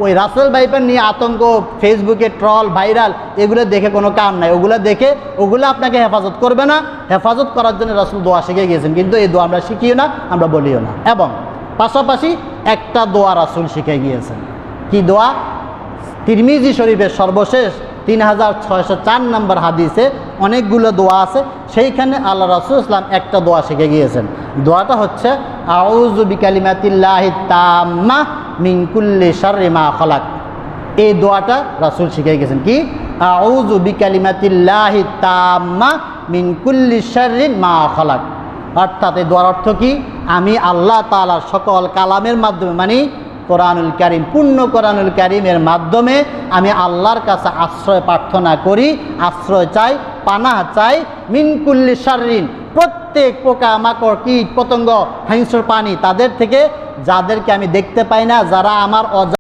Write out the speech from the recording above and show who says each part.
Speaker 1: ওই Russell viper নিয়ে আতঙ্ক, ফেসবুকে ট্রল ভাইরাল, এগুলো দেখে কোনো কাম নাই। ওগুলো আপনাকে হেফাজত করবে না। হেফাজত করার জন্য রাসূল দোয়া শিখে গিয়েছেন, কিন্তু এই দোয়া আমরা শিখিও না, আমরা বলিও না। এবং পাশাপাশি একটা দোয়া রাসূল শিখে গিয়েছেন। কি দোয়া? তিরমিজি শরীফের সর্বশেষ 3604 নম্বর হাদিসে অনেকগুলো দোয়া আছে, সেইখানে আল্লাহ রাসূল ইসলাম একটা দোয়া শিখে গিয়েছেন। দোয়াটা হচ্ছে আউযু বিকালিমাতিল্লাহি তাম্মা মিন কুল্লি শাররি মা খালাক। এই দোয়াটা রাসূল শিখে গেছেন। কি? আউযু বিকালিমাতিল্লাহি তাম্মা মিন কুল্লি শাররি মা খালাক। অর্থাৎ এই দোয়ার অর্থ কি? আমি আল্লাহ তাআলার সকল কালামের মাধ্যমে, মানে কোরআনুল কারীম, পূর্ণ কোরআনুল কারীমের মাধ্যমে আমি আল্লাহর কাছে আশ্রয় প্রার্থনা করি, আশ্রয় চাই, পানাহ চাই, মিন কুল্লি শাররিন, প্রত্যেক পোকা মাকড়, কীট পতঙ্গ, হিংস্র প্রাণী, তাদের থেকে, যাদেরকে আমি দেখতে পাই না, যারা আমার